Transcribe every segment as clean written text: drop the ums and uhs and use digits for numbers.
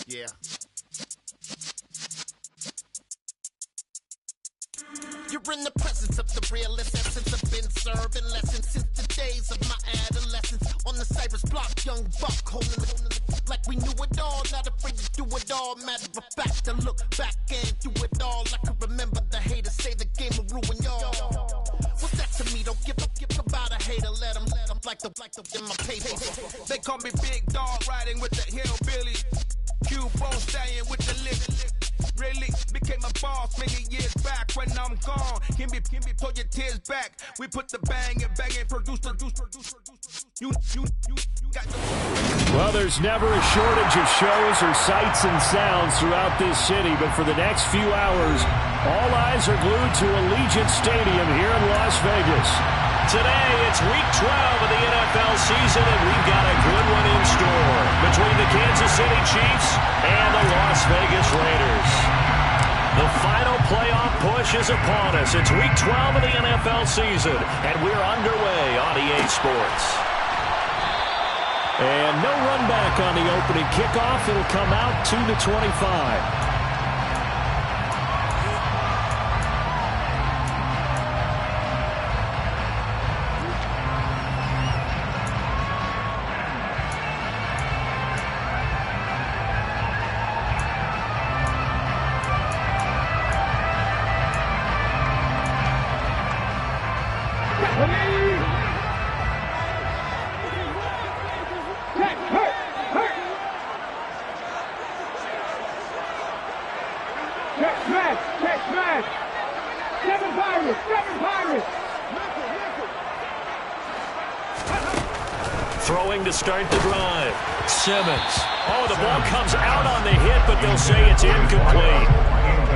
Yeah. You're in the presence of the realest essence. I've been serving lessons since the days of my adolescence. On the Cypress block, young buck holding it like we knew it all. Not afraid to do it all. Matter of fact, to look back and do it all. I can remember the haters say the game will ruin y'all. What's that to me? Don't give about a hater. Let them like the in my paper. They call me Big Dog, riding with the hillbilly. Q-Bone staying with the lip. Really became a boss many years back. When I'm gone, can be pull your tears back. We put the bang and produce. You got the... Well, there's never a shortage of shows or sights and sounds throughout this city, but for the next few hours, all eyes are glued to Allegiant Stadium here in Las Vegas. Today, it's Week 12 of the NFL season, and we've got a good one in store between the Kansas City Chiefs and the Las Vegas Raiders. The final playoff push is upon us. It's Week 12 of the NFL season, and we're underway on EA Sports. And no run back on the opening kickoff. It'll come out to the 25. Throwing to start the drive. Simmons. Oh, the ball comes out on the hit, but they'll say it's incomplete.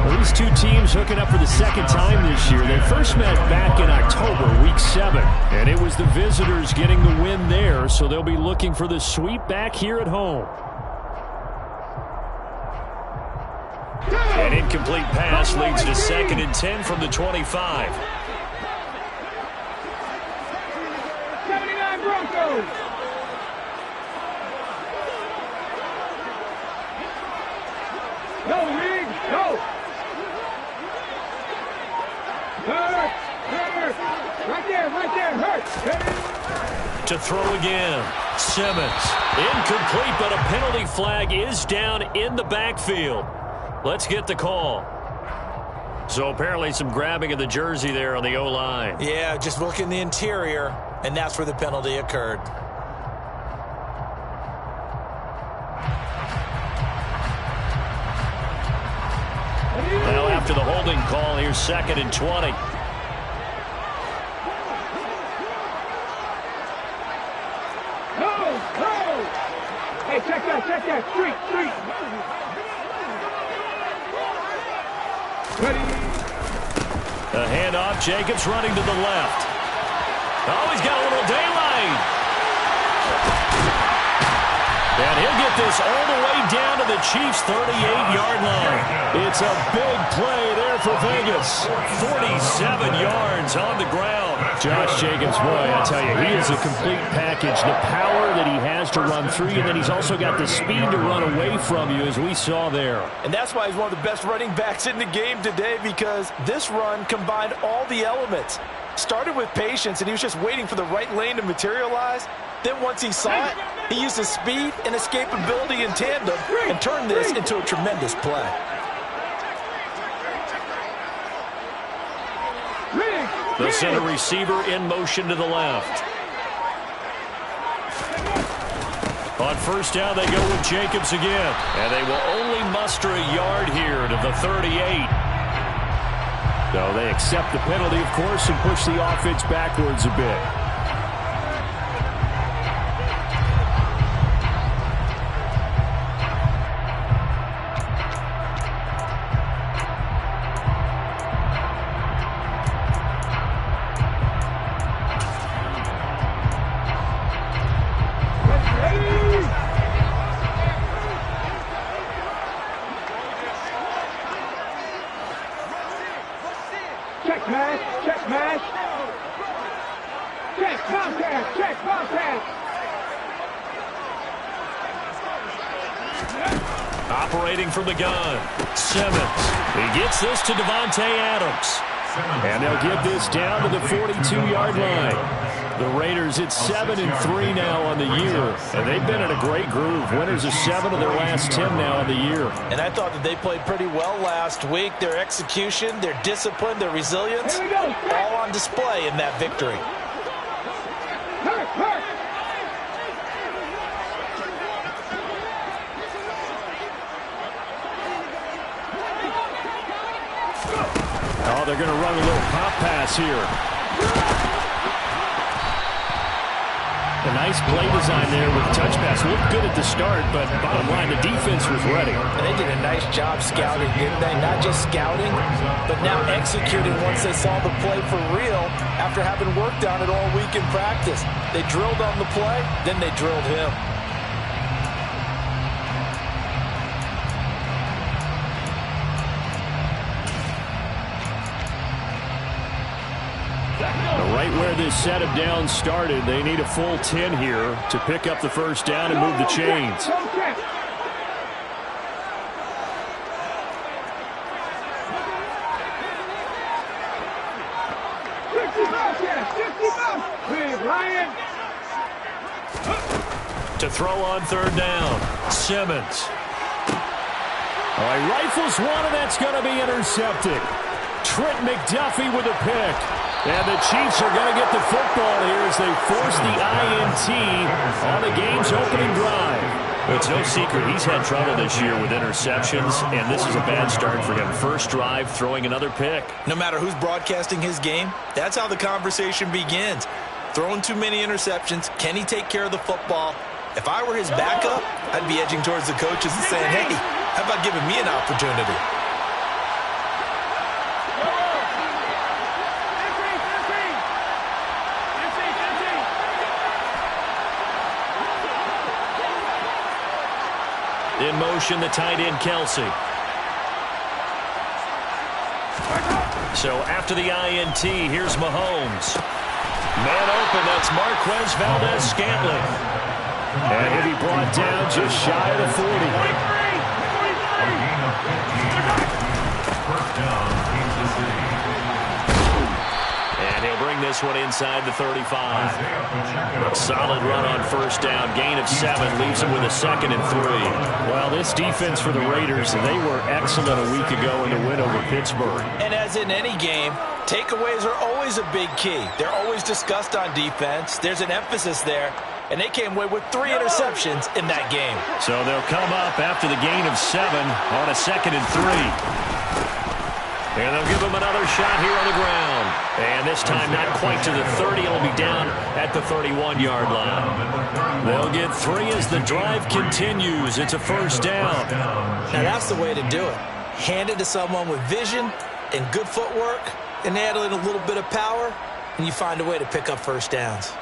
Well, these two teams hooking up for the second time this year. They first met back in October, Week 7, and it was the visitors getting the win there, so they'll be looking for the sweep back here at home. An incomplete pass leads to 2nd and 10 from the 25. 79 Broncos. Go, League, go! Hurt! Right there, hurt! To throw again. Simmons. Incomplete, but a penalty flag is down in the backfield. Let's get the call. So apparently some grabbing of the jersey there on the O-line. Yeah, just look in the interior, and that's where the penalty occurred. Well, after the holding call, here's 2nd and 20. Hey, check that, street. Ready. A handoff, Jacobs running to the left. Oh, he's got a little daylight. And he'll get this all the way down to the Chiefs' 38-yard line. It's a big play there for Vegas. 47 yards on the ground. Josh Jacobs, boy, I tell you, he is a complete package. The power that he has to run through you, and then he's also got the speed to run away from you, as we saw there. And that's why he's one of the best running backs in the game today, because this run combined all the elements. Started with patience, and he was just waiting for the right lane to materialize. Then once he saw it, he used his speed and escapability in tandem and turned this into a tremendous play. The center receiver in motion to the left. On first down, they go with Jacobs again. And they will only muster a yard here to the 38. So they accept the penalty, of course, and push the offense backwards a bit. Operating from the gun, Simmons. He gets this to Davante Adams. And they'll get this down to the 42-yard line. The Raiders at 7-3 now on the year. And they've been in a great groove. Winners of 7 of their last 10 now on the year. And I thought that they played pretty well last week. Their execution, their discipline, their resilience, all on display in that victory. Oh, they're going to run a little pop pass here. A nice play design there with the touch pass. Looked good at the start, but bottom line, the defense was ready. And they did a nice job scouting, didn't they? Not just scouting, but now executing once they saw the play for real after having worked on it all week in practice. They drilled on the play, then they drilled him. Right where this set of downs started, they need a full 10 here to pick up the first down and move the chains. To throw on third down, Simmons. Oh, he rifles one, and that's going to be intercepted. Trent McDuffie with a pick. And the Chiefs are going to get the football here as they force the INT on the game's opening drive. It's no secret he's had trouble this year with interceptions, and this is a bad start for him. First drive, throwing another pick. No matter who's broadcasting his game, that's how the conversation begins. Throwing too many interceptions, can he take care of the football? If I were his backup, I'd be edging towards the coaches and saying, hey, how about giving me an opportunity? In motion, the tight end, Kelsey. So after the INT, here's Mahomes. Man open, that's Marquez Valdes-Scantling. And he'll be brought down just shy of the 40. First down, Kansas City. And he'll bring this one inside the 35. A solid run on first down. Gain of 7 leaves him with a 2nd and 3. Well, this defense for the Raiders, they were excellent a week ago in the win over Pittsburgh. And as in any game, takeaways are always a big key. They're always discussed on defense. There's an emphasis there. And they came away with 3 interceptions in that game. So they'll come up after the gain of 7 on a 2nd and 3. And they'll give him another shot here on the ground. And this time not quite to the 30. It'll be down at the 31-yard line. They'll get 3 as the drive continues. It's a first down. Now that's the way to do it. Hand it to someone with vision and good footwork, and add in a little bit of power, and you find a way to pick up first downs.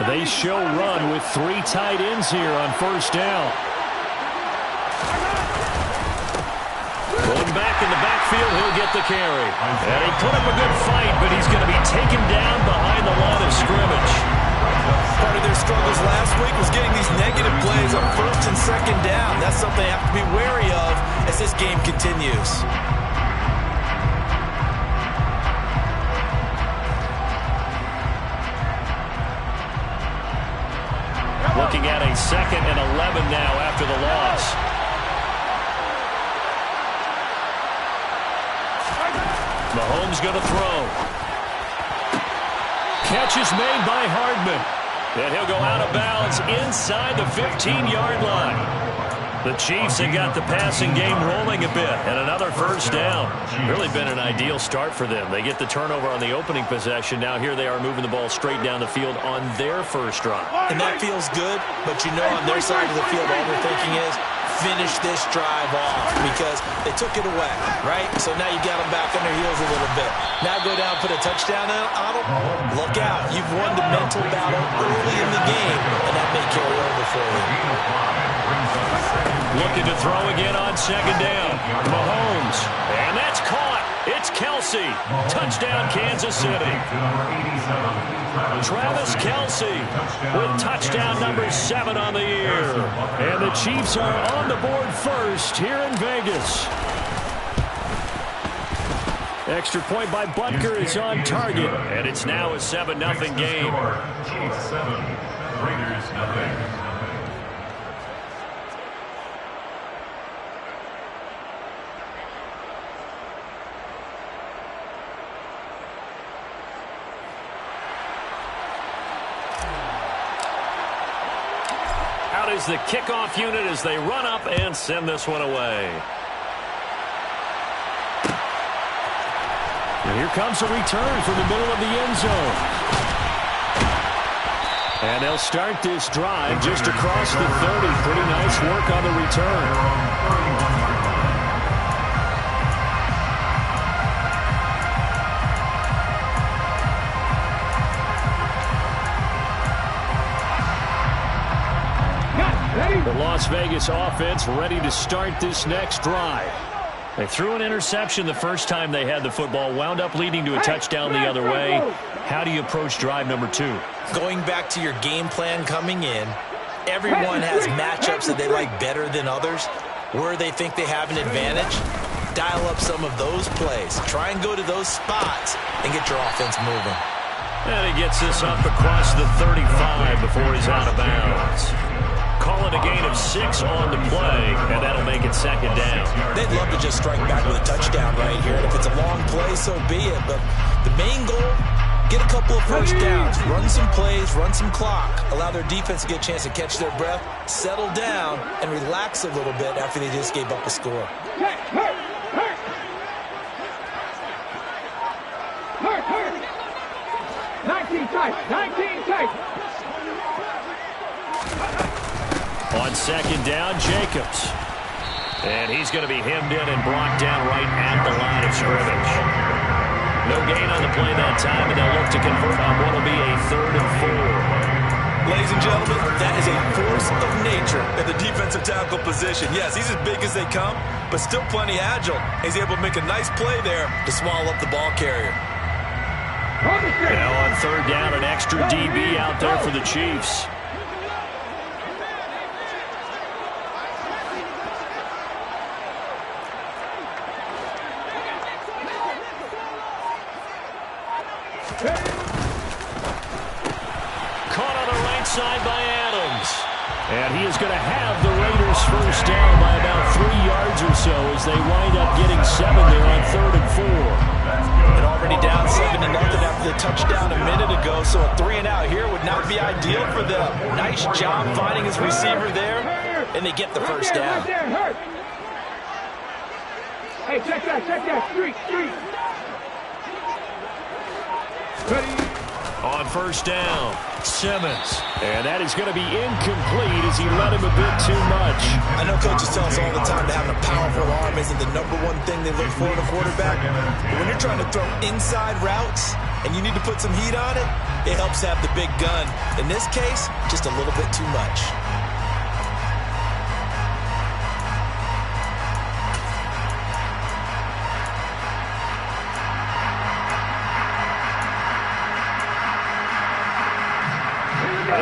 They show run with 3 tight ends here on first down. Going back in the backfield, he'll get the carry. And he put up a good fight, but he's going to be taken down behind the line of scrimmage. Part of their struggles last week was getting these negative plays on first and second down. That's something they have to be wary of as this game continues. Looking at a 2nd and 11 now after the loss. Mahomes going to throw. Catch is made by Hardman. And he'll go out of bounds inside the 15-yard line. The Chiefs have got the passing game rolling a bit. And another first down. Really been an ideal start for them. They get the turnover on the opening possession. Now here they are moving the ball straight down the field on their first drive. And that feels good, but you know on their side of the field all they're thinking is, finish this drive off because they took it away, right? So now you got them back on their heels a little bit. Now go down, put a touchdown on them. Look out. You've won the mental battle early in the game, and that may carry over for you. Looking to throw again on second down. Mahomes. And that's caught. It's Kelce. Touchdown, Kansas City. Travis Kelce with touchdown number 7 on the year. And the Chiefs are on the board first here in Vegas. Extra point by Butker is on target. And it's now a 7-0 game. Chiefs 7, Raiders 0. Out is the kickoff unit as they run up and send this one away. And here comes a return from the middle of the end zone. And they'll start this drive just across the 30. Pretty nice work on the return. The Las Vegas offense ready to start this next drive. They threw an interception the first time they had the football, wound up leading to a touchdown the other way. How do you approach drive number 2? Going back to your game plan coming in, everyone has matchups that they like better than others. Where they think they have an advantage, dial up some of those plays. Try and go to those spots and get your offense moving. And he gets this up across the 35 before he's out of bounds. Call it a gain of 6 on the play, and that'll make it second down. They'd love to just strike back with a touchdown right here. And if it's a long play, so be it. But the main goal, get a couple of first downs, run some plays, run some clock, allow their defense to get a chance to catch their breath, settle down, and relax a little bit after they just gave up a score. Hurt. 19 tight. On second down, Jacobs. And he's going to be hemmed in and brought down right at the line of scrimmage. No gain on the play that time, and they'll look to convert on what will be a 3rd and 4. Ladies and gentlemen, that is a force of nature in the defensive tackle position. Yes, he's as big as they come, but still plenty agile. He's able to make a nice play there to swallow up the ball carrier. Now on 3rd down, an extra DB out there for the Chiefs. Caught on the right side by Adams. And he is going to have the Raiders first down by about 3 yards or so as they wind up getting 7 there on 3rd and 4. And already down 7-0 after the touchdown a minute ago, so a 3-and-out here would not be ideal for them. Nice job finding his receiver there, and they get the first down. Hey, check that, street. Ready? On first down, Simmons. And that is going to be incomplete as he led him a bit too much. I know coaches tell us all the time that having a powerful arm isn't the #1 thing they look for in a quarterback. But when you're trying to throw inside routes and you need to put some heat on it, it helps have the big gun. In this case, just a little bit too much.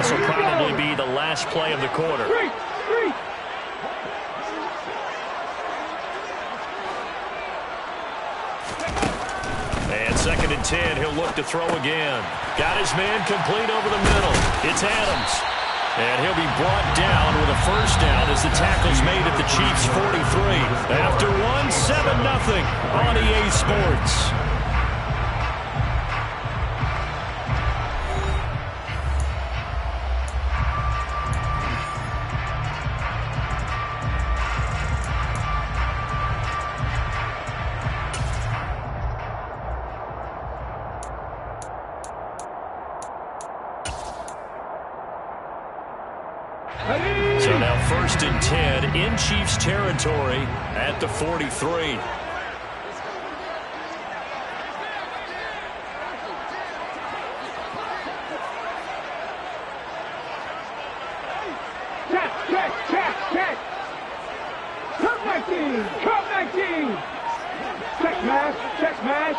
This will probably be the last play of the quarter. And 2nd and 10, he'll look to throw again. Got his man complete over the middle. It's Adams. And he'll be brought down with a first down as the tackle's made at the Chiefs' 43. After 7-0 on EA Sports. So now 1st and 10 in Chiefs territory at the 43. Check. Come 19. Check smash. Check smash.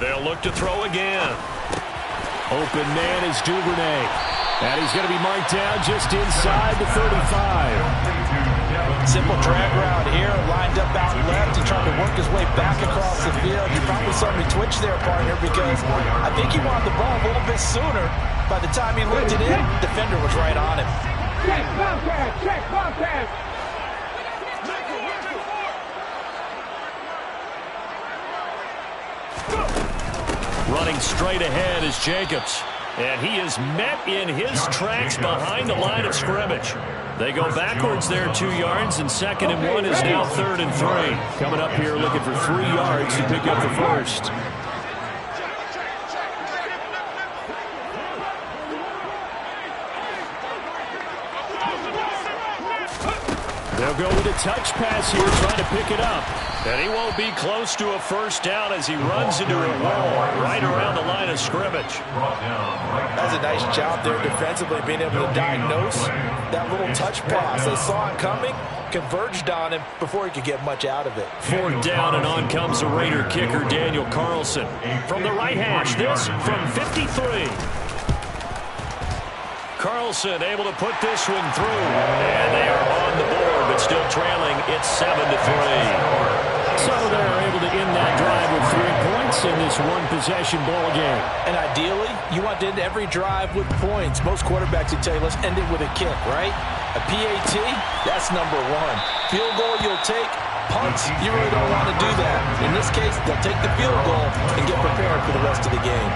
They'll look to throw again. Open man is Duvernay. And he's going to be marked down just inside the 35. Simple drag route here, lined up out left and trying to work his way back across the field. You probably saw me twitch there, partner, because I think he wanted the ball a little bit sooner. By the time he looked it in, the defender was right on him. Check Bobcat. Check Bobcat. Running straight ahead is Jacobs. And he is met in his tracks behind the line of scrimmage. They go backwards there 2 yards, and 2nd and 1 is now 3rd and 3. Coming up here looking for 3 yards to pick up the first. They'll go with a touch pass here, trying to pick it up. And he won't be close to a first down as he runs into a wall right around the line of scrimmage. That's a nice job there defensively, being able to diagnose that little touch pass. They saw it coming, converged on him before he could get much out of it. 4th down, and on comes the Raider kicker, Daniel Carlson. From the right hash, this from 53. Carlson able to put this one through. And they are on the board, but still trailing. It's 7-3. So they're able to end that drive with 3 points in this one-possession ball game. And ideally, you want to end every drive with points. Most quarterbacks would tell you, let's end it with a kick, right? A PAT, that's number 1. Field goal you'll take. Punts, you really don't want to do that. In this case, they'll take the field goal and get prepared for the rest of the game.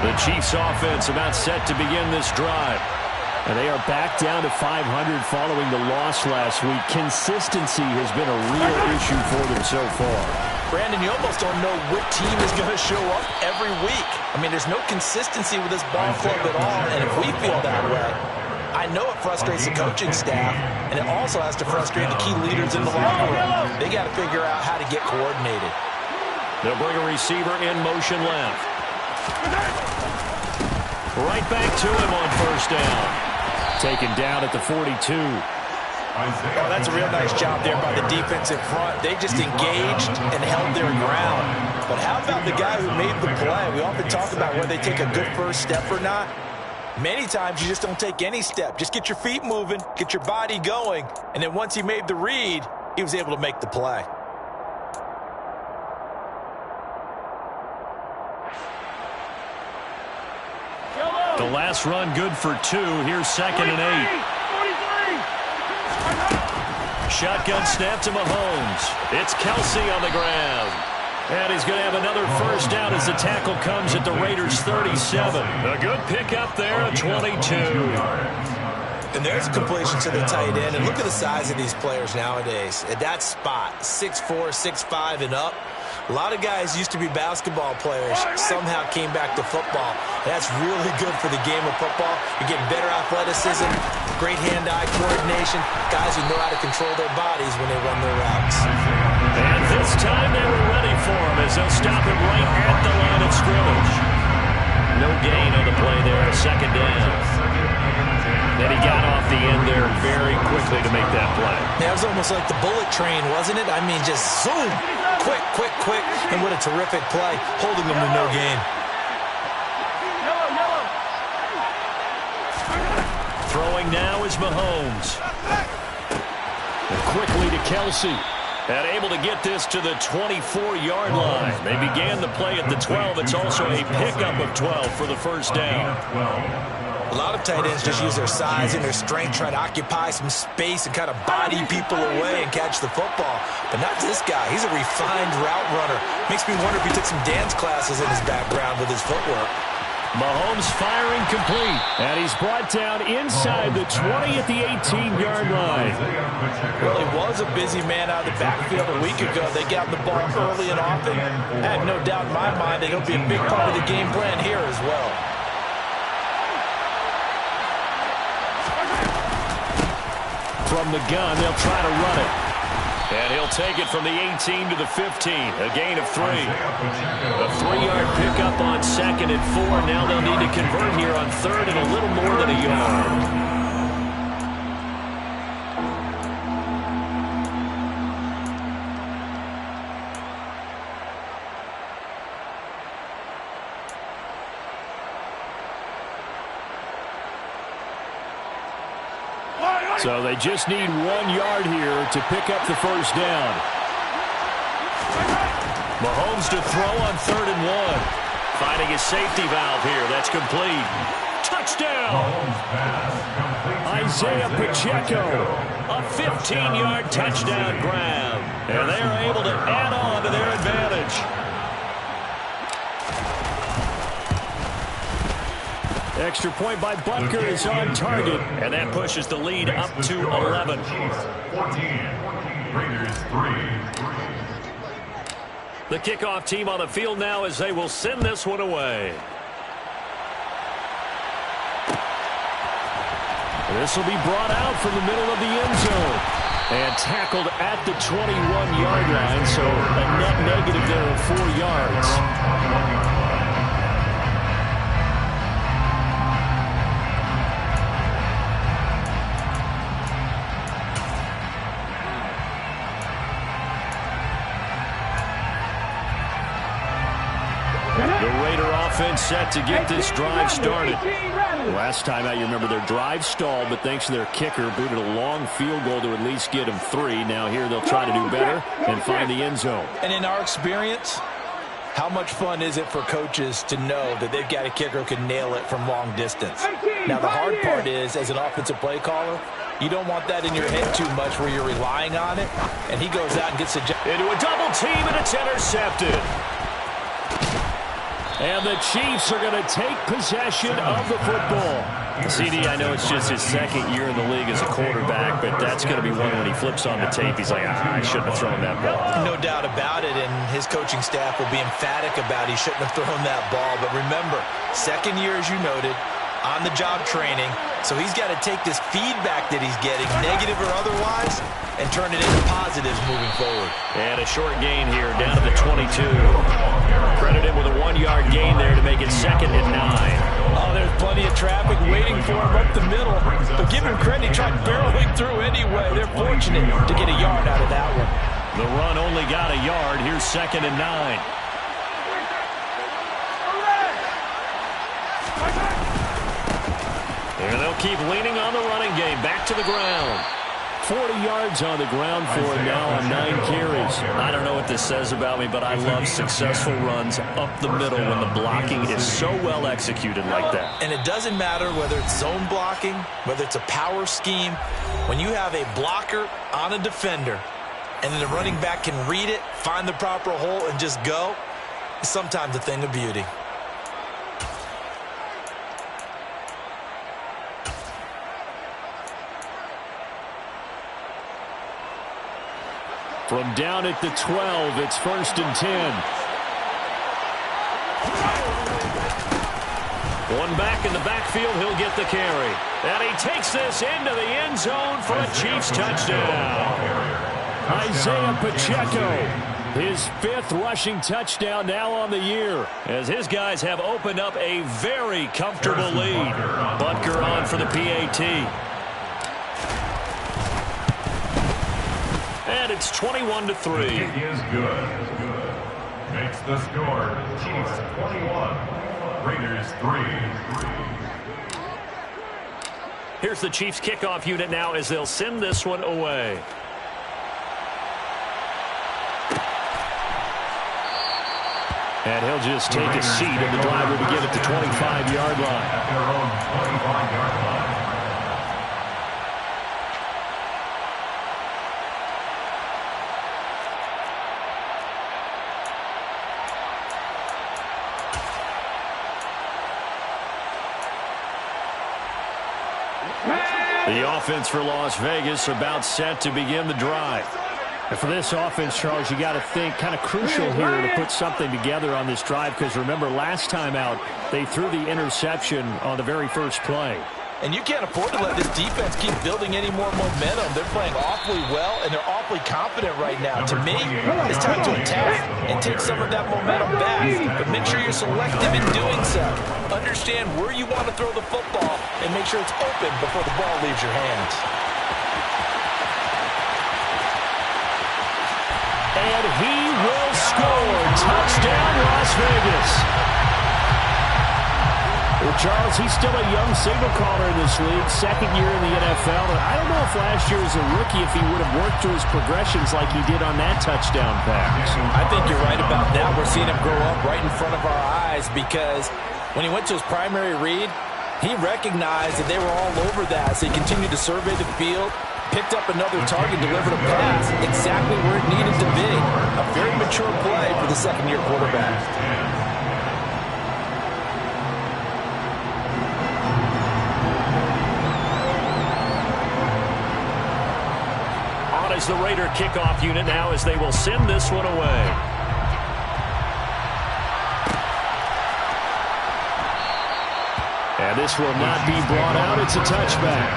The Chiefs offense about set to begin this drive. And they are back down to 500 following the loss last week. Consistency has been a real issue for them so far. Brandon, you almost don't know what team is going to show up every week. I mean, there's no consistency with this ball club at all, and if we feel that way, I know it frustrates the coaching staff, and it also has to frustrate the key leaders in the locker room. They got to figure out how to get coordinated. They'll bring a receiver in motion left. Right back to him on first down. Taken down at the 42. Oh, that's a real nice job there by the defense in front. They just engaged and held their ground. But how about the guy who made the play? We often talk about whether they take a good first step or not. Many times you just don't take any step. Just get your feet moving, get your body going, and then once he made the read, he was able to make the play. The last run good for 2. Here's 2nd and 8. Shotgun snap to Mahomes. It's Kelsey on the ground. And he's going to have another first down as the tackle comes at the Raiders' 37. A good pickup there at 22. And there's a completion to the tight end. And look at the size of these players nowadays. At that spot, 6'4", 6'5", and up. A lot of guys used to be basketball players, somehow came back to football. And that's really good for the game of football. You're getting better athleticism, great hand-eye coordination, guys who know how to control their bodies when they run their routes. And this time they were ready for him as they'll stop him right at the line of scrimmage. No gain on the play there, 2nd down. Then he got off the end there very quickly to make that play. Yeah, it was almost like the bullet train, wasn't it? I mean, just zoom. Quick, quick, quick, and what a terrific play, holding them to no gain. Throwing now is Mahomes. And quickly to Kelsey. And able to get this to the 24-yard line. They began the play at the 12. It's also a pickup of 12 for the first down. A lot of tight ends just use their size and their strength, try to occupy some space and kind of body people away and catch the football. But not this guy. He's a refined route runner. Makes me wonder if he took some dance classes in his background with his footwork. Mahomes firing complete. And he's brought down inside the 20 at the 18-yard line. Well, he was a busy man out of the backfield a week ago. They got the ball early and often. I have no doubt in my mind that he'll be a big part of the game plan here as well. From the gun, they'll try to run it. And he'll take it from the 18 to the 15, a gain of 3. A 3-yard pickup on 2nd and 4. Now they'll need to convert here on 3rd and a little more than a yard. So they just need 1 yard here to pick up the first down. Mahomes to throw on 3rd and 1. Finding his safety valve here. That's complete. Touchdown! Isaiah Pacheco. A 15-yard touchdown grab. And they are able to add on to their advantage. Extra point by Butker is on target, and that pushes the lead up to 11. 14, Raiders 3. The kickoff team on the field now as they will send this one away. This will be brought out from the middle of the end zone and tackled at the 21-yard line, so a net negative there of 4 yards. Offense set to get this drive started. Last time out, you remember their drive stalled, but thanks to their kicker, booted a long field goal to at least get them 3. Now here they'll try to do better and find the end zone. And in our experience, how much fun is it for coaches to know that they've got a kicker who can nail it from long distance? Now the hard part is, as an offensive play caller, you don't want that in your head too much where you're relying on it, and he goes out and gets a job. Into a double team, and it's intercepted. And the Chiefs are going to take possession of the football. CD, I know it's just his 2nd year in the league as a quarterback, but that's going to be one when he flips on the tape. He's like, I shouldn't have thrown that ball. No doubt about it, and his coaching staff will be emphatic about he shouldn't have thrown that ball. But remember, 2nd year, as you noted, on-the-job training, so he's got to take this feedback that he's getting, negative or otherwise, and turn it into positives moving forward. And a short gain here, down to the 22. Credited with a 1-yard gain there to make it 2nd and 9. Oh, there's plenty of traffic waiting for him up the middle. But give him credit, he tried barreling through anyway. They're fortunate to get a yard out of that one. The run only got a yard. Here's 2nd and 9. And they'll keep leaning on the running game. Back to the ground. 40 yards on the ground for him now on 9 carries. I don't know what this says about me, but I love successful runs up the middle when the blocking is so well executed like that. And it doesn't matter whether it's zone blocking, whether it's a power scheme. When you have a blocker on a defender and then the running back can read it, find the proper hole, and just go, it's sometimes a thing of beauty. From down at the 12, it's 1st and 10. One back in the backfield, he'll get the carry. And he takes this into the end zone for a Chiefs touchdown. Isaiah Pacheco, his 5th rushing touchdown now on the year, as his guys have opened up a very comfortable lead. Butker on for the PAT. And it's 21-3. Kick is good. Makes the score Chiefs 21, Raiders 3. Here's the Chiefs kickoff unit now as they'll send this one away. And he'll just take a seat, and the drive will begin at the 25-yard line. At their own 25-yard line. The offense for Las Vegas about set to begin the drive. And for this offense, Charles, you got to think kind of crucial here to put something together on this drive, because remember last time out, they threw the interception on the very first play. And you can't afford to let this defense keep building any more momentum. They're playing awfully well, and they're awfully confident right now. To me, it's time to attack and take some of that momentum back. But make sure you're selective in doing so. Understand where you want to throw the football and make sure it's open before the ball leaves your hands. And he will score. Touchdown, Las Vegas. Well, Charles, he's still a young signal caller in this league, second year in the NFL. And I don't know if last year as a rookie if he would have worked through his progressions like he did on that touchdown pass. I think you're right about that. We're seeing him grow up right in front of our eyes because when he went to his primary read, he recognized that they were all over that. So he continued to survey the field, picked up another target, delivered a pass exactly where it needed to be. A very mature play for the second-year quarterback. Is the Raider kickoff unit now as they will send this one away. And this will not be brought out. It's a touchback.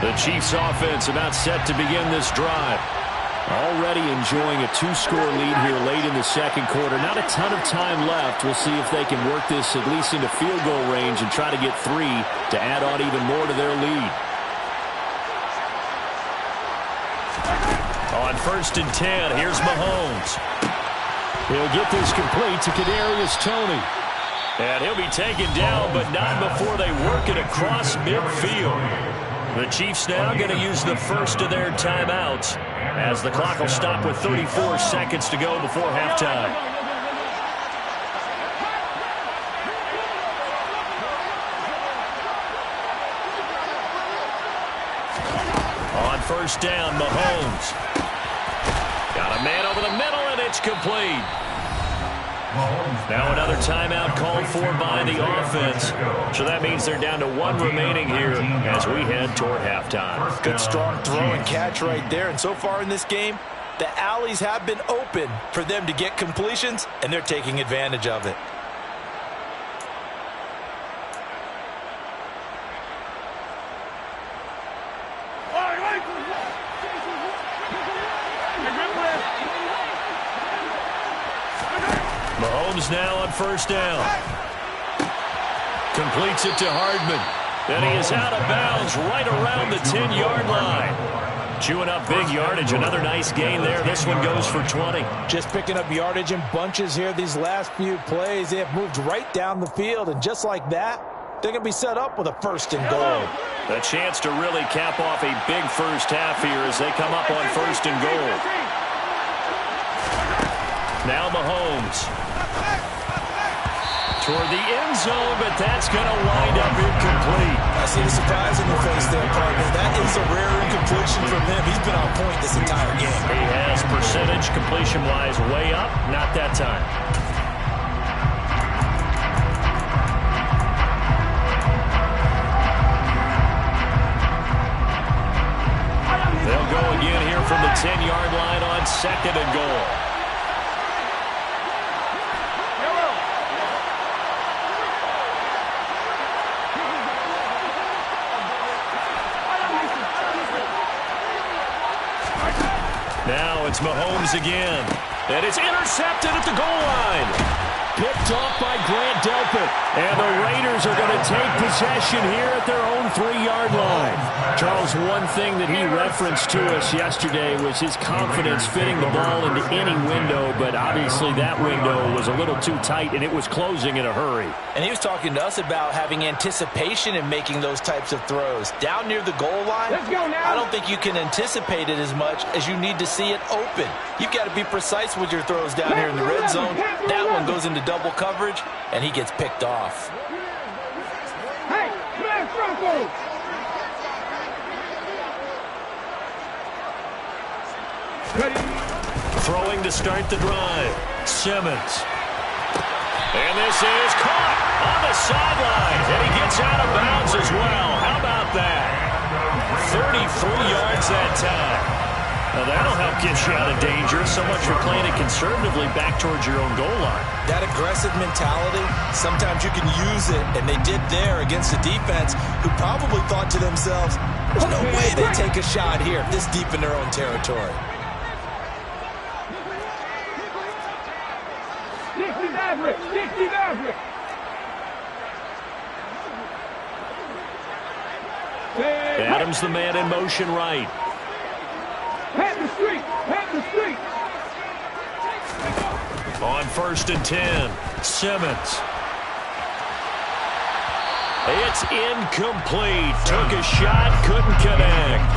The Chiefs offense about set to begin this drive. Already enjoying a two-score lead here late in the second quarter. Not a ton of time left. We'll see if they can work this at least into field goal range and try to get 3 to add on even more to their lead. On 1st and 10, here's Mahomes. He'll get this complete to Kadarius Toney. And he'll be taken down, but not before they work it across midfield. The Chiefs now going to use the first of their timeouts as the clock will stop with 34 seconds to go before halftime. On 1st down, Mahomes. Got a man over the middle, and it's complete. Now another timeout called for by the offense. So that means they're down to 1 remaining here as we head toward halftime. Good strong throw and catch right there. And so far in this game, the alleys have been open for them to get completions, and they're taking advantage of it. Mahomes now on 1st down. Completes it to Hardman. And he is out of bounds right around the 10-yard line. Chewing up big yardage. Another nice gain there. This one goes for 20. Just picking up yardage in bunches here these last few plays. They have moved right down the field. And just like that, they're going to be set up with a 1st and goal. A chance to really cap off a big first half here as they come up on 1st and goal. Now Mahomes. Toward the end zone, but that's going to wind up incomplete. I see the surprise in your face there, partner. That is a rare incompletion from him. He's been on point this entire game. He has percentage completion-wise way up. Not that time. They'll go again here from the 10-yard line on 2nd and goal. Now it's Mahomes again. And it's intercepted at the goal line. Picked off by Grant Delpit. And the Raiders are going to take possession here at their own 3-yard line. Charles, one thing that he referenced to us yesterday was his confidence fitting the ball into any window, but obviously that window was a little too tight, and it was closing in a hurry. And he was talking to us about having anticipation in making those types of throws. Down near the goal line, I don't think you can anticipate it as much as you need to see it open. You've got to be precise with your throws down here in the red zone. That one goes into double coverage, and he gets picked off. Hey, man, Franco! Throwing to start the drive. Simmons. And this is caught on the sideline. And he gets out of bounds as well. How about that? 33 yards that time. Now that'll help get you out of danger. So much for playing it conservatively back towards your own goal line. That aggressive mentality, sometimes you can use it, and they did there against a defense who probably thought to themselves, there's no way they take a shot here this deep in their own territory. Adams the man in motion right. On 1st and 10, Simmons. It's incomplete. Took a shot, couldn't connect.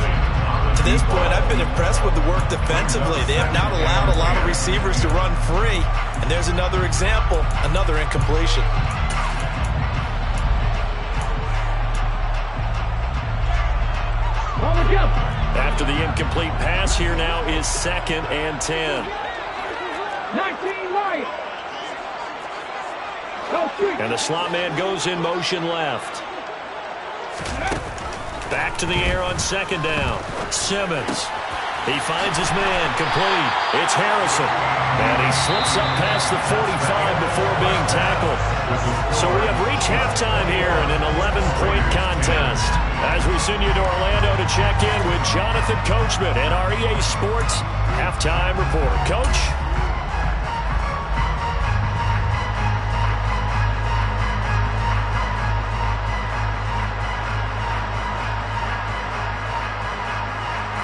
To this point, I've been impressed with the work defensively. They have not allowed a lot of receivers to run free. And there's another example, another incompletion. After the incomplete pass, here now is 2nd and 10. 19 right. And the slot man goes in motion left. Back to the air on 2nd down. Simmons. He finds his man, complete. It's Harrison. And he slips up past the 45 before being tackled. So we have reached halftime here in an 11-point contest. As we send you to Orlando to check in with Jonathan Coachman and our EA Sports Halftime Report. Coach?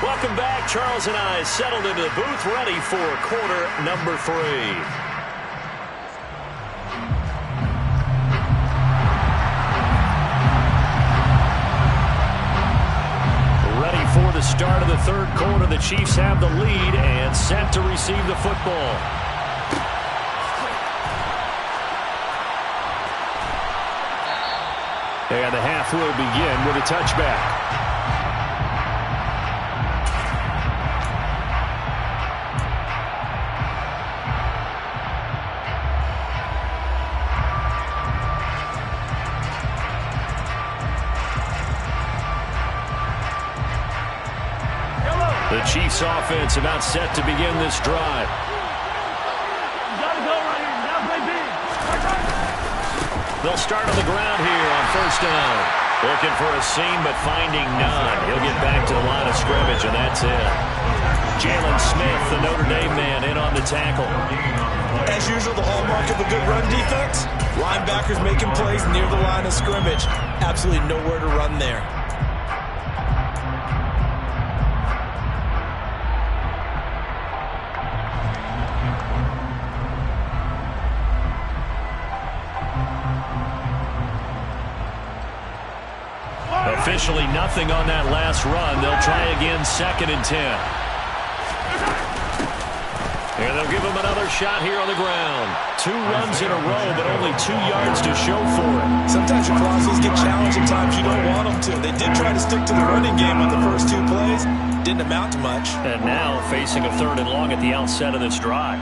Welcome back. Charles and I settled into the booth, ready for quarter number 3. Ready for the start of the 3rd quarter. The Chiefs have the lead and set to receive the football. And the half will begin with a touchback. The Chiefs offense about set to begin this drive. They'll start on the ground here on 1st down. Looking for a seam, but finding none. He'll get back to the line of scrimmage, and that's it. Jalen Smith, the Notre Dame man, in on the tackle. As usual, the hallmark of a good run defense, linebackers making plays near the line of scrimmage. Absolutely nowhere to run there. Officially nothing on that last run. They'll try again 2nd and 10. And they'll give him another shot here on the ground. 2 runs in a row, but only 2 yards to show for it. Sometimes your crosses get challenged, and times you don't want them to. They did try to stick to the running game on the first 2 plays. Didn't amount to much. And now facing a 3rd and long at the outset of this drive.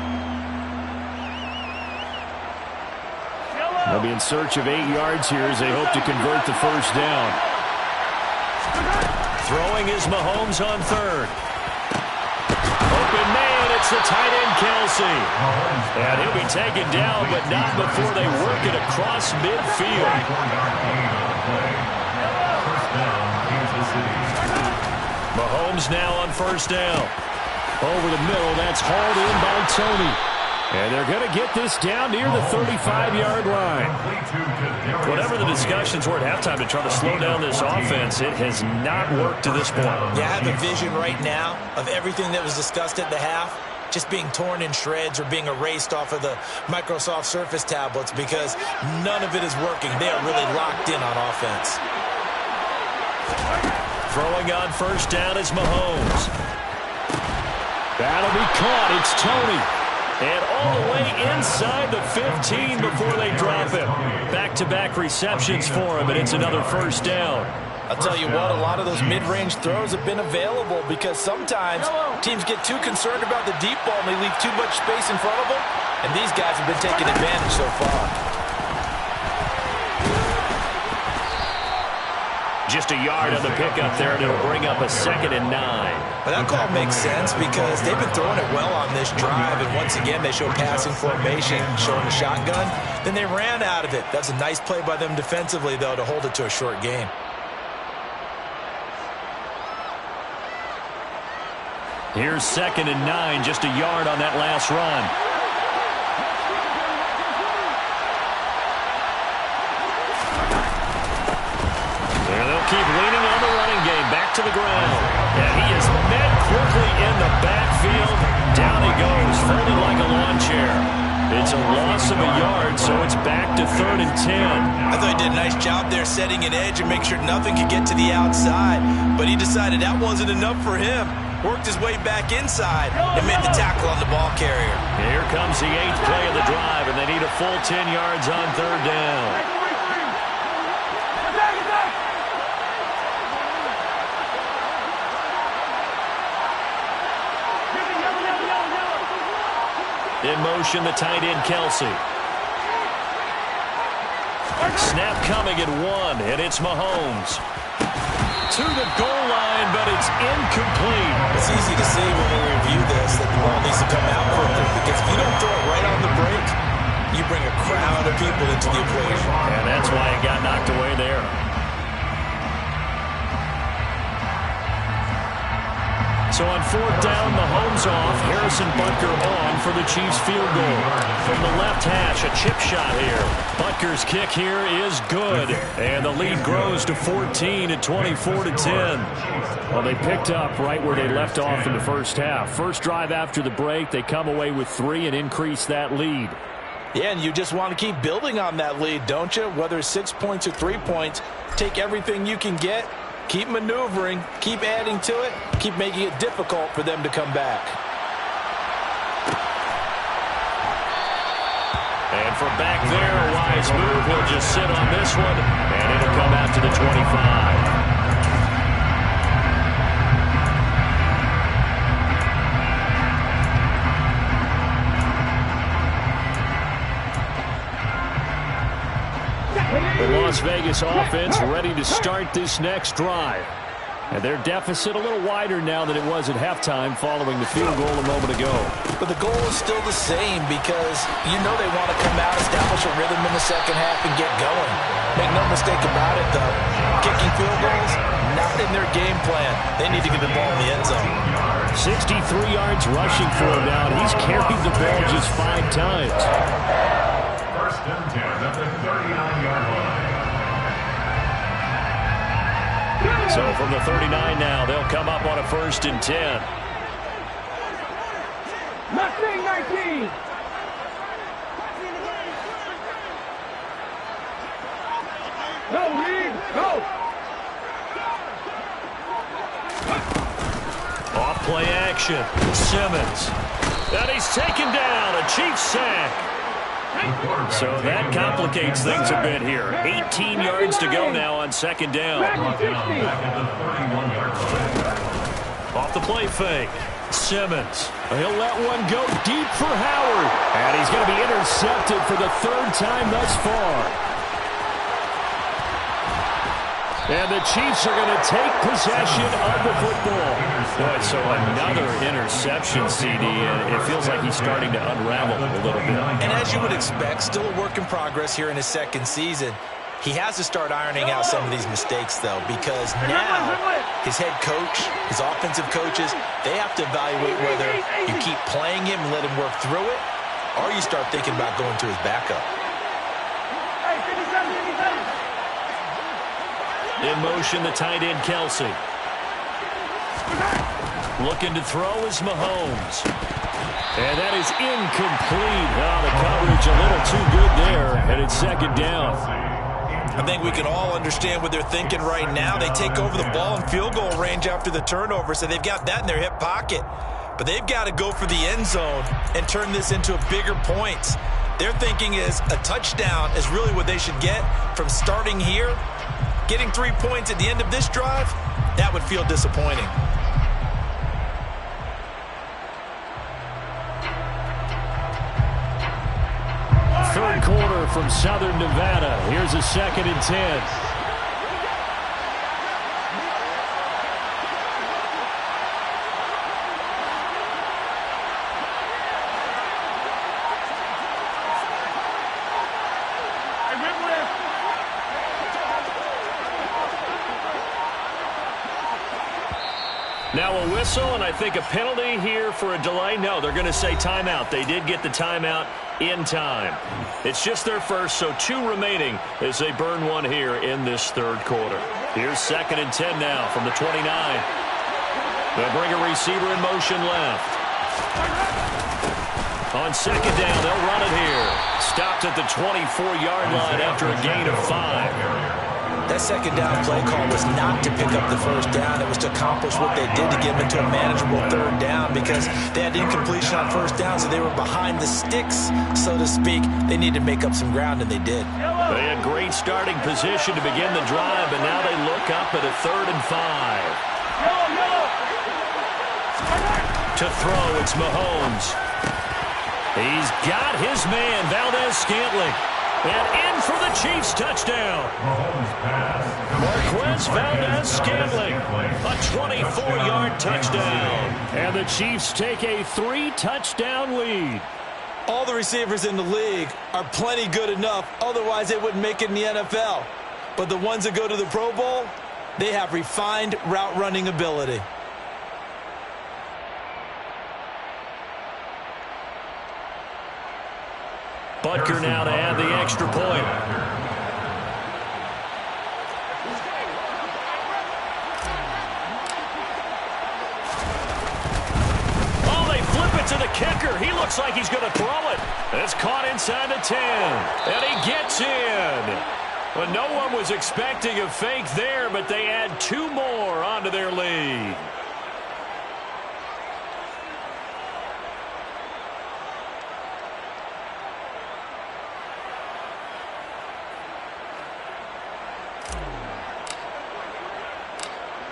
They'll be in search of 8 yards here as they hope to convert the 1st down. Throwing is Mahomes on 3rd. Open man, it's the tight end Kelsey. And he'll be taken down, but not before they work it across midfield. Mahomes now on 1st down. Over the middle, that's hauled in by Tony. And they're going to get this down near the 35-yard line. Whatever the discussions were at halftime to try to slow down this offense, it has not worked to this point. Yeah, I have a vision right now of everything that was discussed at the half just being torn in shreds or being erased off of the Microsoft Surface tablets because none of it is working. They are really locked in on offense. Throwing on 1st down is Mahomes. That'll be caught. It's Tony. And all the way inside the 15 before they drop him. Back-to-back receptions for him, and it's another 1st down. I'll tell you what, a lot of those mid-range throws have been available because sometimes teams get too concerned about the deep ball and they leave too much space in front of them, and these guys have been taking advantage so far. Just a yard on the pickup there, and it'll bring up a 2nd and 9. Well, that call makes sense because they've been throwing it well on this drive, and once again they show passing formation, showing the shotgun. Then they ran out of it. That's a nice play by them defensively, though, to hold it to a short gain. Here's 2nd and 9, just a yard on that last run. And they'll keep leaning on the running game, back to the ground. And he is met quickly in the backfield. Down he goes, folded like a lawn chair. It's a loss of a yard, so it's back to 3rd and 10. I thought he did a nice job there setting an edge and make sure nothing could get to the outside. But he decided that wasn't enough for him. Worked his way back inside and made the tackle on the ball carrier. Here comes the 8th play of the drive, and they need a full 10 yards on 3rd down. In motion, the tight end, Kelsey. Snap coming at 1, and it's Mahomes. To the goal line, but it's incomplete. It's easy to see when we review this that the ball needs to come out quickly, because if you don't throw it right on the break, you bring a crowd of people into the equation. And that's why it got knocked away there. So on 4th down, Mahomes off. Harrison Butker on for the Chiefs field goal. From the left hash, a chip shot here. Butker's kick here is good. And the lead grows to 14 at 24-10. Well, they picked up right where they left off in the first half. First drive after the break, they come away with 3 and increase that lead. Yeah, and you just want to keep building on that lead, don't you? Whether it's 6 points or 3 points, take everything you can get. Keep maneuvering, keep adding to it, keep making it difficult for them to come back. And from back there, a wise move. He'll just sit on this one, and it'll come out to the 25. The Las Vegas offense ready to start this next drive. And their deficit a little wider now than it was at halftime following the field goal a moment ago. But the goal is still the same because you know they want to come out, establish a rhythm in the second half, and get going. Make no mistake about it, though. Kicking field goals, not in their game plan. They need to get the ball in the end zone. 63 yards rushing for him now. He's carried the ball just 5 times. 1st and 10 at the 39-yard line. So from the 39 now, they'll come up on a 1st and 10. 19. Go, Reed, go. Off play action. Simmons. And he's taken down. A Chiefs sack. So that complicates things a bit here. 18 yards to go now on 2nd down. Off the play fake. Simmons. He'll let one go deep for Howard. And he's going to be intercepted for the 3rd time thus far. And the Chiefs are going to take possession of the football. Boy, so another interception, CD, and it feels like he's starting to unravel a little bit. And as you would expect, still a work in progress here in his 2nd season. He has to start ironing out some of these mistakes, though, because now his head coach, his offensive coaches, they have to evaluate whether you keep playing him and let him work through it, or you start thinking about going to his backup. In motion, the tight end, Kelsey. Looking to throw is Mahomes. And that is incomplete. Oh, the coverage a little too good there, and it's 2nd down. I think we can all understand what they're thinking right now. They take over the ball in field goal range after the turnover, so they've got that in their hip pocket. But they've got to go for the end zone and turn this into a bigger points. Their thinking is a touchdown is really what they should get from starting here. Getting 3 points at the end of this drive, that would feel disappointing. Third quarter from Southern Nevada. Here's a 2nd and 10. Now a whistle, and I think a penalty here for a delay. No, they're going to say timeout. They did get the timeout in time. It's just their first, so 2 remaining as they burn one here in this third quarter. Here's 2nd and 10 now from the 29. They'll bring a receiver in motion left. On 2nd down, they'll run it here. Stopped at the 24-yard line after a gain of 5. That 2nd down play call was not to pick up the first down. It was to accomplish what they did to get them into a manageable 3rd down because they had incompletion on 1st down, so they were behind the sticks, so to speak. They needed to make up some ground, and they did. They had great starting position to begin the drive, but now they look up at a 3rd and 5. To throw, it's Mahomes. He's got his man, Valdez-Scantling. And in for the Chiefs touchdown. Marquez Valdez-Scantling, a 24-yard touchdown. And the Chiefs take a 3-touchdown lead. All the receivers in the league are plenty good enough, otherwise they wouldn't make it in the NFL. But the ones that go to the Pro Bowl, they have refined route running ability. Butker now to add the extra point. Oh, they flip it to the kicker. He looks like he's going to throw it. It's caught inside the 10. And he gets in. Well, no one was expecting a fake there, but they add 2 more onto their lead.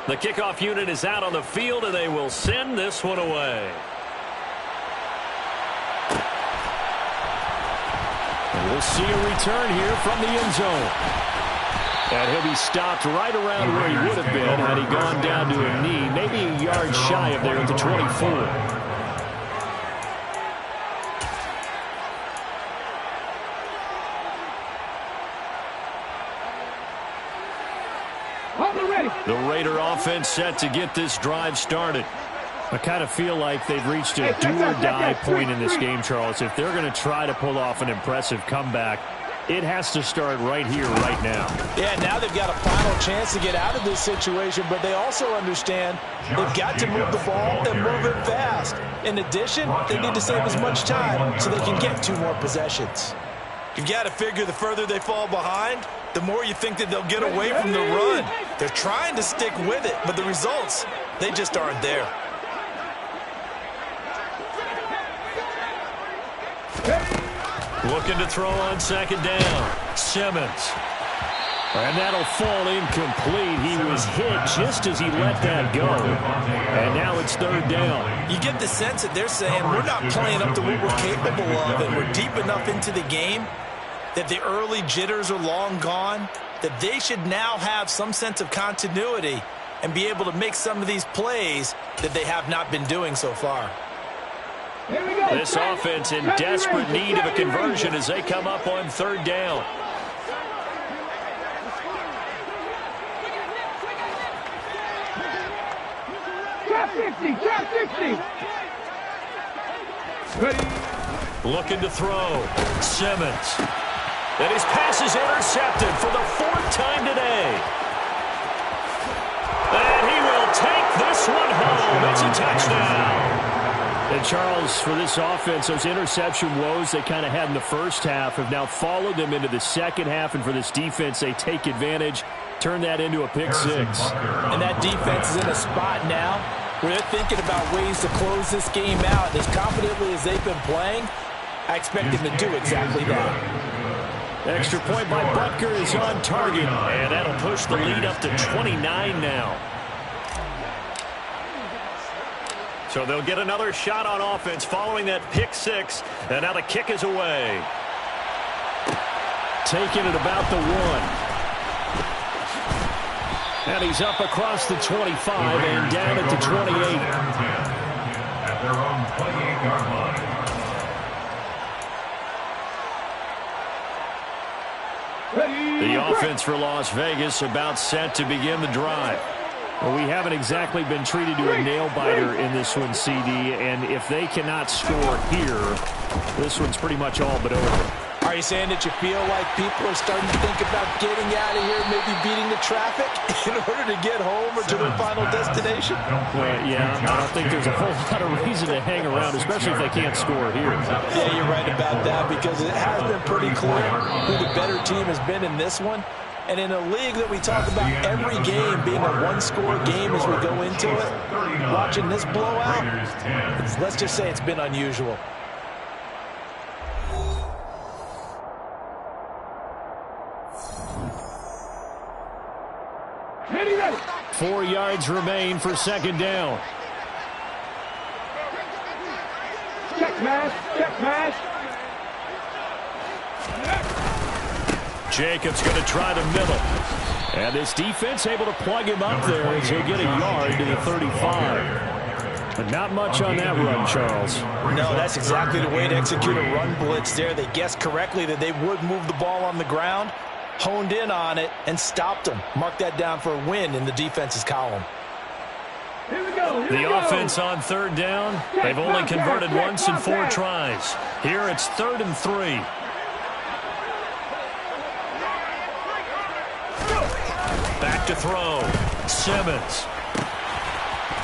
The kickoff unit is out on the field, and they will send this one away. And we'll see a return here from the end zone. And he'll be stopped right around where he would have been had he gone down to a knee, maybe a yard shy of there at the 24. The Raider offense set to get this drive started. I kind of feel like they've reached a do-or-die point in this game, Charles. If they're going to try to pull off an impressive comeback, it has to start right here, right now. Yeah, now they've got a final chance to get out of this situation, but they also understand they've got to move the ball and move it fast. In addition, they need to save as much time so they can get 2 more possessions. You've got to figure the further they fall behind, the more you think that they'll get away from the run. They're trying to stick with it, but the results, they just aren't there. Looking to throw on 2nd down. Simmons. And that'll fall incomplete. He was hit just as he let that go. And now it's 3rd down. You get the sense that they're saying we're not playing up to what we're capable of, and we're deep enough into the game that the early jitters are long gone, that they should now have some sense of continuity and be able to make some of these plays that they have not been doing so far. This offense in desperate need of a conversion as they come up on 3rd down. Trap 60. Looking to throw. Simmons. And his pass is intercepted for the 4th time today. And he will take this one home. It's a touchdown. And Charles, for this offense, those interception woes they kind of had in the first half have now followed them into the second half. And for this defense, they take advantage, turn that into a pick 6. And that defense is in a spot now where they're thinking about ways to close this game out. As confidently as they've been playing, I expect them to do exactly that. Extra point by Butker is on target, and that'll push the lead up to 29 now. So they'll get another shot on offense following that pick 6, and now the kick is away. Taking it about the 1. And he's up across the 25 and down at the 28. At their own 28-yard line. The offense for Las Vegas about set to begin the drive. Well, we haven't exactly been treated to a nail-biter in this one, CD, and if they cannot score here, this one's pretty much all but over. Are you saying that you feel like people are starting to think about getting out of here, maybe beating the traffic in order to get home or to their final destination? Yeah, I don't think there's a whole lot of reason to hang around, especially if they can't score here. Yeah, you're right about that, because it has been pretty clear who the better team has been in this one. And in a league that we talk about every game being a one-score game as we go into it, watching this blowout, let's just say it's been unusual. 4 yards remain for second down. Check pass, check pass. Jacobs going to try the middle. And this defense able to plug him up there as he'll get a yard to the 35. But not much on that run, Charles. No, that's exactly the way to execute a run blitz there. They guessed correctly that they would move the ball on the ground, honed in on it, and stopped them. Mark that down for a win in the defense's column. Here we go. The offense on third down, they've only converted once in 4 tries. Here it's 3rd and 3. Back to throw. Simmons.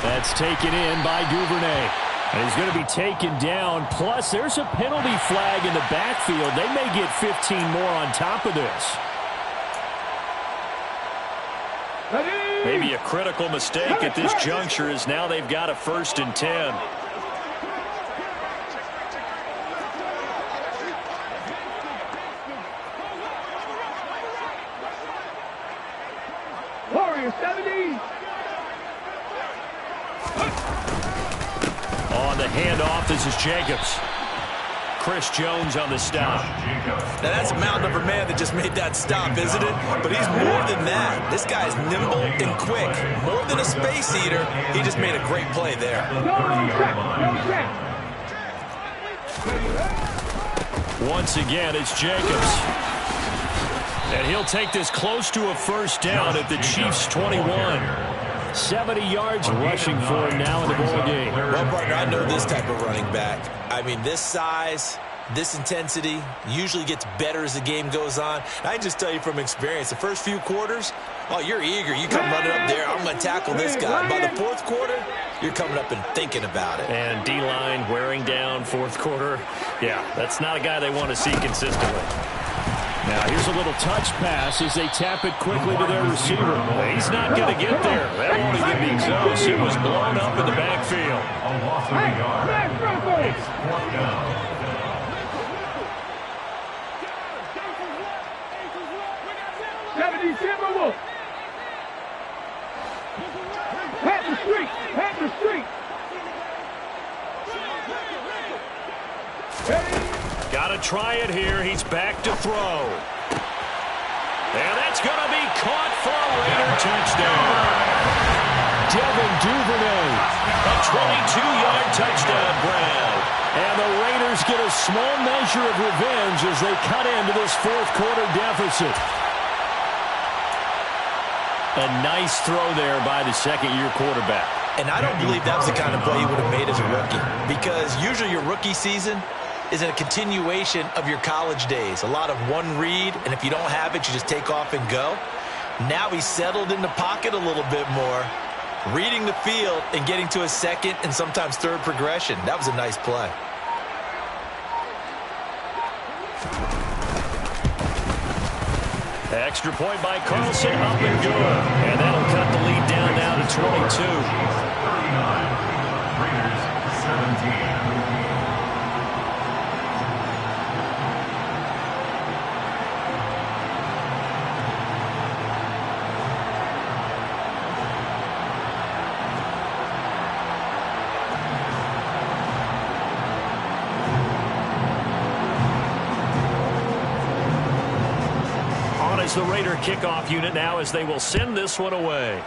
That's taken in by Duvernay. And he's going to be taken down. Plus, there's a penalty flag in the backfield. They may get 15 more on top of this. Maybe a critical mistake at this juncture as now they've got a 1st and 10. Warriors 70. On the handoff, this is Jacobs. Chris Jones on the stop. Now that's a mound over man that just made that stop, isn't it? But he's more than that. This guy's nimble and quick. More than a space eater, he just made a great play there. Once again, it's Jacobs. And he'll take this close to a 1st down at the Chiefs' 21. 70 yards rushing for him now in the ball game. Well, partner, I know this type of running back. I mean, this size, this intensity usually gets better as the game goes on. I can just tell you from experience, the first few quarters, oh, you're eager. You come running up there, I'm going to tackle this guy. By the 4th quarter, you're coming up and thinking about it. And D-line wearing down 4th quarter. Yeah, that's not a guy they want to see consistently. Now, here's a little touch pass as they tap it quickly to their receiver. He's not going to get there. That won't even be close. It was blown up in the backfield. A loss of a yard. It's 4th down. Pat the street, pat the street. Got to try it here. He's back to throw. And that's going to be caught for a Raider touchdown. Devin Duvernay. A 22-yard touchdown grab. And the Raiders get a small measure of revenge as they cut into this 4th quarter deficit. A nice throw there by the 2nd-year quarterback. And I don't believe that was the kind of play he would have made as a rookie. Because usually your rookie season is a continuation of your college days. A lot of one read, and if you don't have it, you just take off and go. Now he's settled in the pocket a little bit more, reading the field and getting to a 2nd and sometimes 3rd progression. That was a nice play. Extra point by Carlson, up and good. And that'll cut the lead down now to 22. 39. Raiders 17. The Raider kickoff unit now as they will send this one away.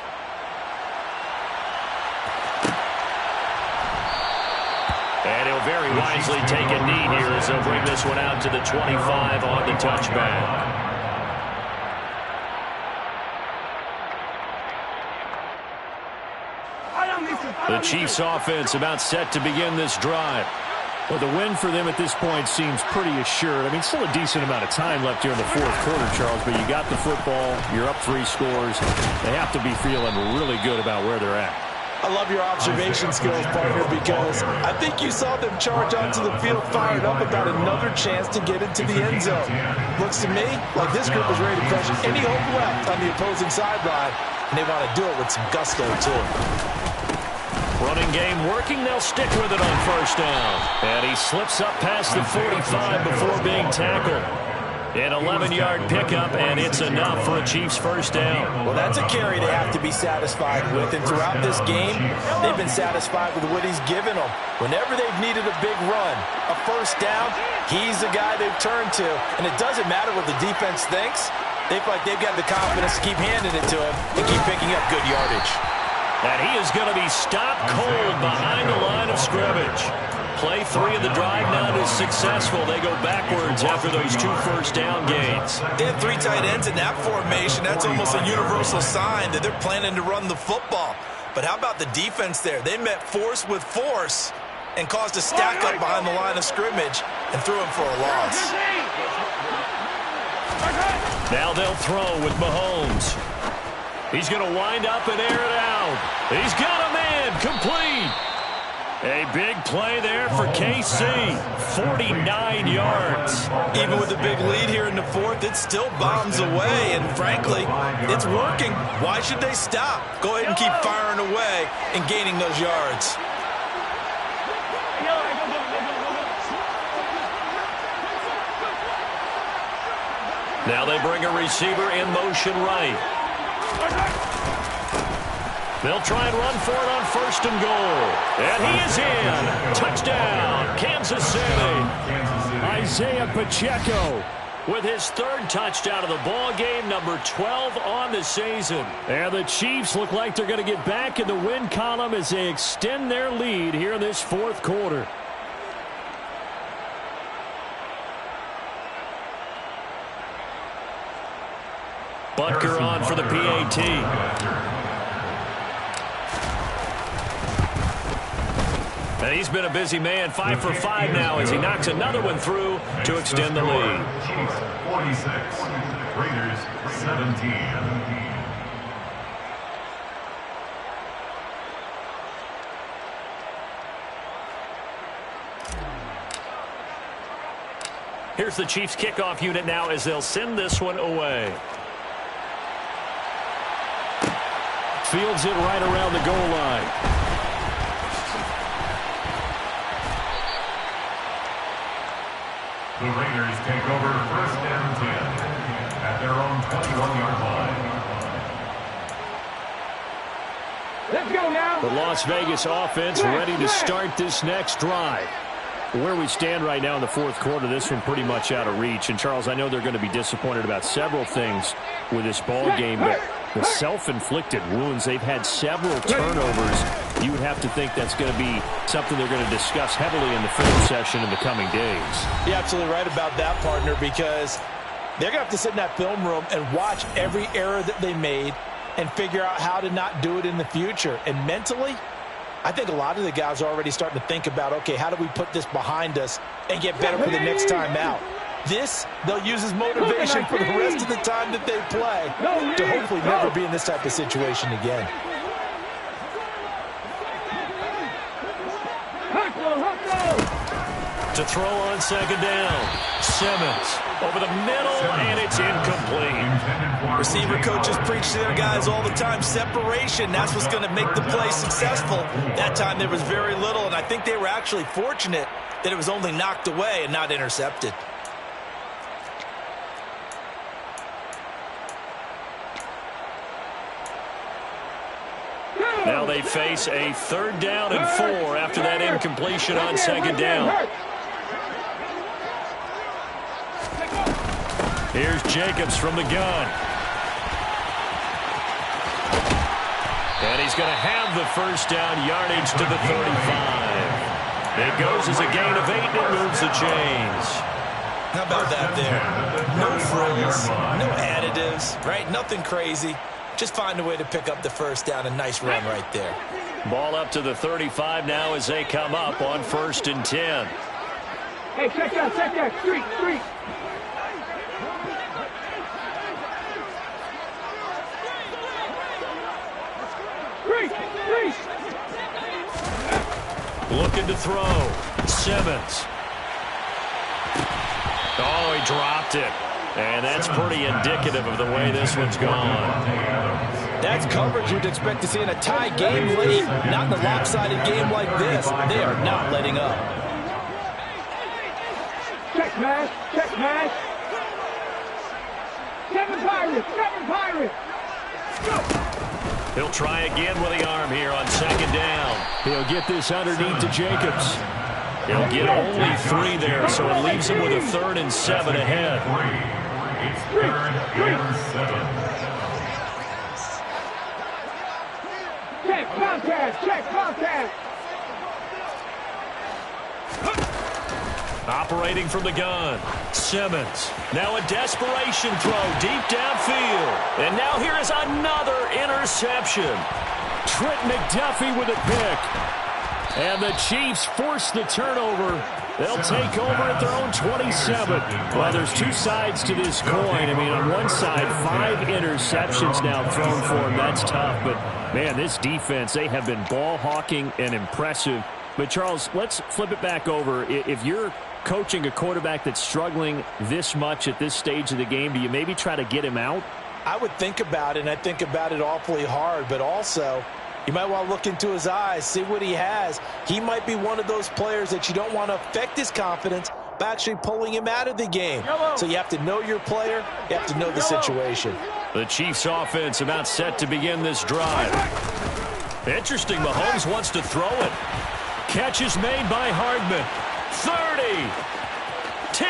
And he'll very wisely take a knee here as they'll bring this one out to the 25 on the touchback. The Chiefs offense about set to begin this drive. Well, the win for them at this point seems pretty assured. I mean, still a decent amount of time left here in the fourth quarter, Charles, but you got the football, you're up 3 scores. They have to be feeling really good about where they're at. I love your observation skills, partner, because I think you saw them charge onto the field fired up about another chance to get into the end zone. Looks to me like this group is ready to crush any hope left on the opposing sideline, and they want to do it with some gusto, too. Running game working. They'll stick with it on first down. And he slips up past the 45 before being tackled. An 11-yard pickup, and it's enough for a Chiefs first down. Well, that's a carry they have to be satisfied with. And throughout this game, they've been satisfied with what he's given them. Whenever they've needed a big run, a first down, he's the guy they've turned to. And it doesn't matter what the defense thinks. They feel like they've got the confidence to keep handing it to him and keep picking up good yardage. And he is going to be stopped cold behind the line of scrimmage. Play 3 of the drive now is successful. They go backwards after those 2 first down gains. They have 3 tight ends in that formation. That's almost a universal sign that they're planning to run the football. But how about the defense there? They met force with force and caused a stack up behind the line of scrimmage and threw him for a loss. Now they'll throw with Mahomes. He's going to wind up and air it out. He's got a man complete. A big play there for KC. 49 yards. Even with a big lead here in the fourth, it still bombs away. And frankly, it's working. Why should they stop? Go ahead and keep firing away and gaining those yards. Now they bring a receiver in motion right. They'll try and run for it on first and goal. And he is in. Touchdown, Kansas City. Isaiah Pacheco with his 3rd touchdown of the ball game, number 12 on the season. And the Chiefs look like they're going to get back in the win column as they extend their lead here in this fourth quarter. Butker on for the PAT. And he's been a busy man, 5 for 5 now as he knocks another one through to extend the lead. Chiefs 46, Raiders 17. Here's the Chiefs kickoff unit now as they'll send this one away. Fields it right around the goal line. The Raiders take over first and 10 at their own 21-yard line. Let's go now. The Las Vegas offense ready to start this next drive. Where we stand right now in the fourth quarter, this one pretty much out of reach. And, Charles, I know they're going to be disappointed about several things with this ball game, but the self-inflicted wounds, they've had several turnovers. You would have to think that's going to be something they're going to discuss heavily in the film session in the coming days. You're absolutely right about that, partner, because they're going to have to sit in that film room and watch every error that they made and figure out how to not do it in the future. And mentally, I think a lot of the guys are already starting to think about, okay, how do we put this behind us and get better for the next time out? This, they'll use as motivation for the rest of the time that they play to hopefully never be in this type of situation again. To throw on second down. Simmons over the middle, and it's incomplete. Receiver coaches preach to their guys all the time. Separation, that's what's going to make the play successful. That time there was very little, and I think they were actually fortunate that it was only knocked away and not intercepted. Now they face a 3rd down and 4 after that incompletion on second down. Here's Jacobs from the gun. And he's going to have the first down, yardage to the 35. It goes as a gain of 8 and it moves the chains. How about that there? No frills, no additives, right? Nothing crazy. Just find a way to pick up the first down. A nice run right there. Ball up to the 35 now as they come up on 1st and 10. Hey, check that. Street. Looking to throw. Simmons. Oh, he dropped it. And that's pretty indicative of the way this one's gone. That's coverage you'd expect to see in a tie game late. Not in a lopsided game like this. They are not letting up. Check pass. Kevin Pirates. He'll try again with the arm here on 2nd down. He'll get this underneath to Jacobs. He'll get only 3 there, so it leaves him with a 3rd and 7 ahead. It's 3rd and 7. Check contact. Operating from the gun, Simmons. Now a desperation throw deep downfield. And now here is another interception. Trent McDuffie with a pick. And the Chiefs force the turnover. They'll take over at their own 27. Well, there's 2 sides to this coin. I mean, on one side, 5 interceptions now thrown for him. That's tough. But, man, this defense, they have been ball hawking and impressive. But, Charles, let's flip it back over. If you're coaching a quarterback that's struggling this much at this stage of the game, do you maybe try to get him out? I would think about it, and I think about it awfully hard. But also, you might want to look into his eyes, see what he has. He might be one of those players that you don't want to affect his confidence by actually pulling him out of the game. So you have to know your player. You have to know the situation. The Chiefs offense about set to begin this drive. Interesting, Mahomes wants to throw it. Catch is made by Hardman. 30, 10,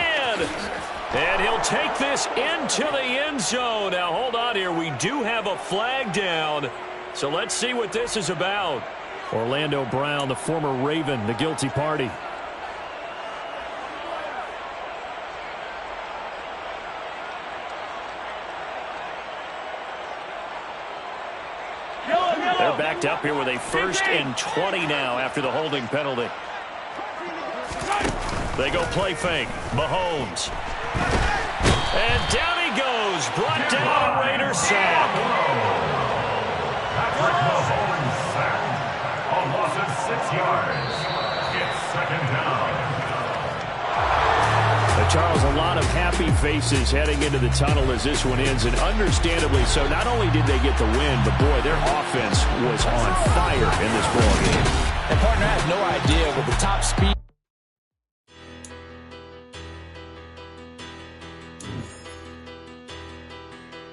and he'll take this into the end zone. Now, hold on here. We do have a flag down, so let's see what this is about. Orlando Brown, the former Raven, the guilty party. They're backed up here with a 1st and 20 now after the holding penalty. They go play fake. Mahomes. And down he goes. Brought down a Raider sack. Patrick Mahomes sacked. A loss of 6 yards. It's 2nd down. Charles, a lot of happy faces heading into the tunnel as this one ends, and understandably so. Not only did they get the win, but boy, their offense was on fire in this ball game. And partner, I have no idea with the top speed